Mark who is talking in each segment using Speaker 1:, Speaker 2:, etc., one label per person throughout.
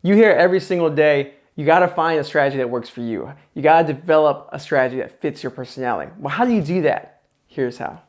Speaker 1: You hear every single day, you gotta find a strategy that works for you. You gotta develop a strategy that fits your personality. Well, how do you do that? Here's how.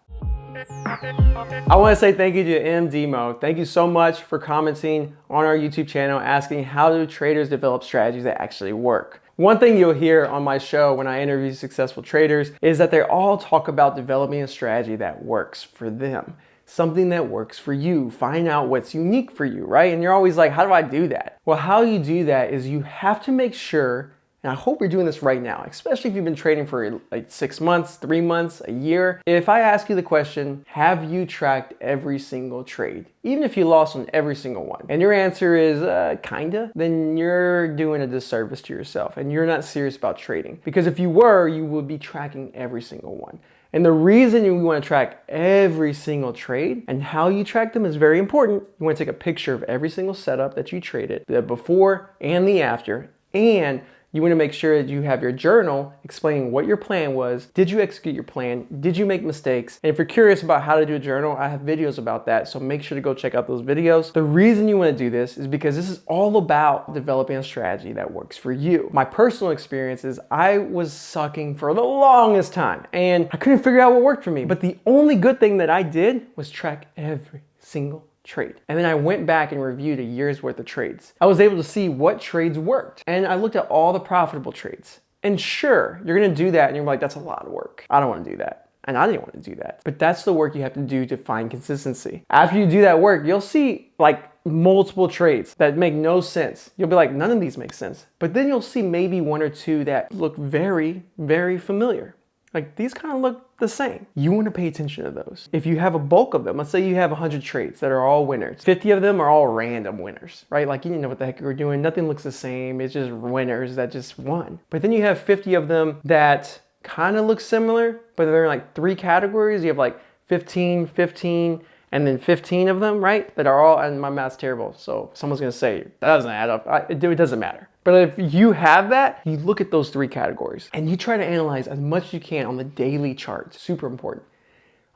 Speaker 1: I want to say thank you to MDmo. Thank you so much for commenting on our YouTube channel asking how do traders develop strategies that actually work. One thing you'll hear on my show when I interview successful traders is that they all talk about developing a strategy that works for them. Something that works for you. Find out what's unique for you, right? And you're always like, how do I do that? Well, how you do that is you have to make sure, and I hope you're doing this right now, especially if you've been trading for like 6 months, 3 months, a year. If I ask you the question, have you tracked every single trade? Even if you lost on every single one, and your answer is kinda, then you're doing a disservice to yourself and you're not serious about trading. Because if you were, you would be tracking every single one. And the reason you want to track every single trade and how you track them is very important. You want to take a picture of every single setup that you traded, the before and the after, and you want to make sure that you have your journal explaining what your plan was. Did you execute your plan? Did you make mistakes? And if you're curious about how to do a journal, I have videos about that, so make sure to go check out those videos. The reason you want to do this is because this is all about developing a strategy that works for you. My personal experience is I was sucking for the longest time and I couldn't figure out what worked for me. But the only good thing that I did was track every single trade. And then I went back and reviewed a year's worth of trades. I was able to see what trades worked. And I looked at all the profitable trades. And sure, you're gonna do that and you're like, that's a lot of work. I don't wanna do that. And I didn't want to do that. But that's the work you have to do to find consistency. After you do that work, you'll see like multiple trades that make no sense. You'll be like, none of these make sense. But then you'll see maybe 1 or 2 that look very, very familiar. Like these kind of look the same. You want to pay attention to those. If you have a bulk of them, let's say you have 100 trades that are all winners. 50 of them are all random winners, right? Like you didn't know what the heck you were doing. Nothing looks the same. It's just winners that just won. But then you have 50 of them that kind of look similar, but they're in like 3 categories. You have like 15, 15, and then 15 of them, right? That are all, and my math's terrible. So someone's going to say, that doesn't add up. It doesn't matter. But if you have that, you look at those 3 categories and you try to analyze as much as you can on the daily chart, super important,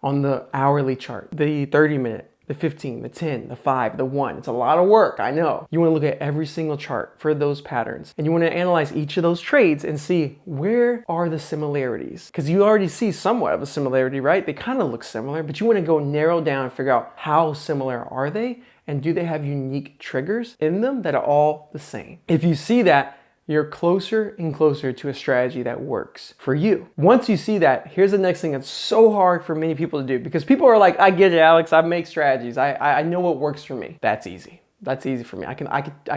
Speaker 1: on the hourly chart, the 30-minute, the 15, the 10, the 5, the 1. It's a lot of work, I know. You want to look at every single chart for those patterns and you want to analyze each of those trades and see where are the similarities. Because you already see somewhat of a similarity, right? They kind of look similar, but you want to go narrow down and figure out how similar are they? And do they have unique triggers in them that are all the same? If you see that, you're closer and closer to a strategy that works for you. Once you see that, here's the next thing that's so hard for many people to do, because people are like, I get it, Alex, I make strategies. I know what works for me. That's easy. That's easy for me. I can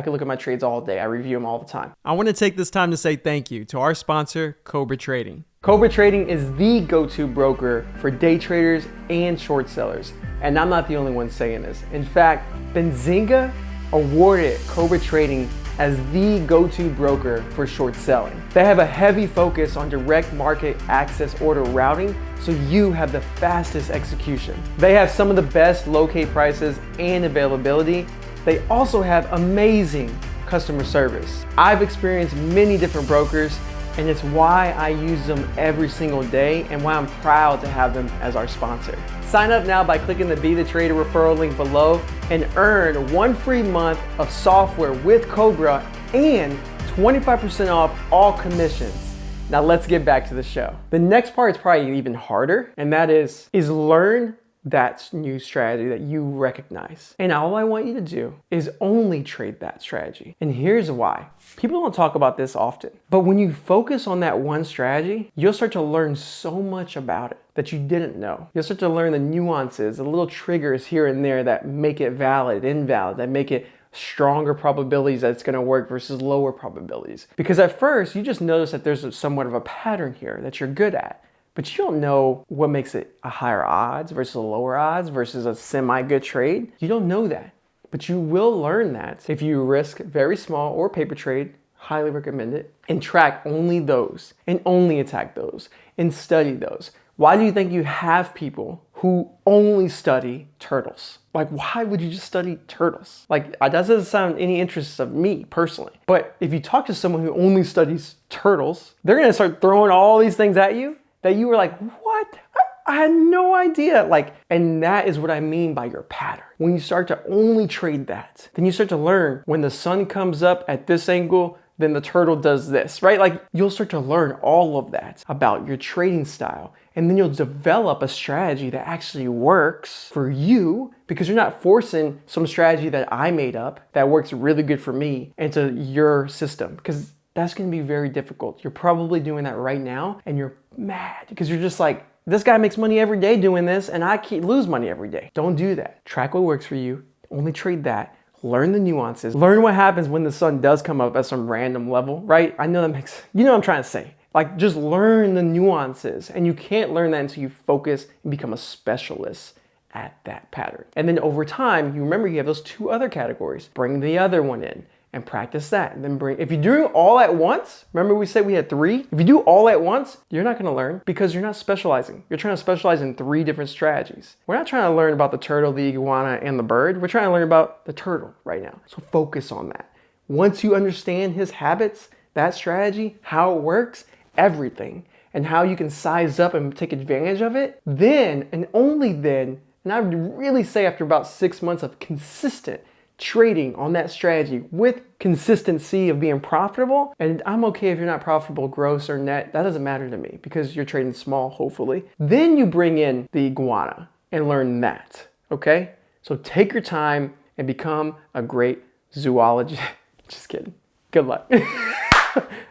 Speaker 1: look at my trades all day. I review them all the time. I want to take this time to say thank you to our sponsor, Cobra Trading. Cobra Trading is the go-to broker for day traders and short sellers. And I'm not the only one saying this. In fact, Benzinga awarded Cobra Trading as the go-to broker for short selling. They have a heavy focus on direct market access order routing, so you have the fastest execution. They have some of the best locate prices and availability. They also have amazing customer service. I've experienced many different brokers, and it's why I use them every single day and why I'm proud to have them as our sponsor. Sign up now by clicking the Be The Trader referral link below and earn 1 free month of software with Cobra and 25% off all commissions. Now let's get back to the show. The next part is probably even harder, and that is learn that new strategy that you recognize. And all I want you to do is only trade that strategy. And here's why. People don't talk about this often, but when you focus on that one strategy, you'll start to learn so much about it that you didn't know. You'll start to learn the nuances, the little triggers here and there that make it valid, invalid, that make it stronger probabilities that it's going to work versus lower probabilities. Because at first, you just notice that there's somewhat of a pattern here that you're good at. But you don't know what makes it a higher odds versus a lower odds versus a semi-good trade. You don't know that, but you will learn that if you risk very small or paper trade, highly recommend it, and track only those and only attack those and study those. Why do you think you have people who only study turtles? Like, why would you just study turtles? Like, that doesn't sound any interest of me personally. But if you talk to someone who only studies turtles, they're gonna start throwing all these things at you that you were like, what? I had no idea. And that is what I mean by your pattern. When you start to only trade that, then you start to learn when the sun comes up at this angle, then the turtle does this, right? You'll start to learn all of that about your trading style. And then you'll develop a strategy that actually works for you, because you're not forcing some strategy that I made up that works really good for me into your system, because that's going to be very difficult. You're probably doing that right now and you're mad because you're just like, this guy makes money every day doing this and I lose money every day. Don't do that. Track what works for you. Only trade that. Learn the nuances. Learn what happens when the sun does come up at some random level, right? I know that makes, what I'm trying to say. Just learn the nuances. And you can't learn that until you focus and become a specialist at that pattern. And then over time, you remember you have those 2 other categories. Bring the other one in and practice that. And then if you do it all at once, remember we said we had 3? If you do all at once, you're not gonna learn because you're not specializing. You're trying to specialize in 3 different strategies. We're not trying to learn about the turtle, the iguana, and the bird. We're trying to learn about the turtle right now. So focus on that. Once you understand his habits, that strategy, how it works, everything, and how you can size up and take advantage of it, then, and only then, and I would really say after about 6 months of consistent trading on that strategy with consistency of being profitable, and I'm okay if you're not profitable gross or net, that doesn't matter to me because you're trading small, hopefully. Then you bring in the iguana and learn that, okay? So take your time and become a great zoologist. Just kidding. Good luck.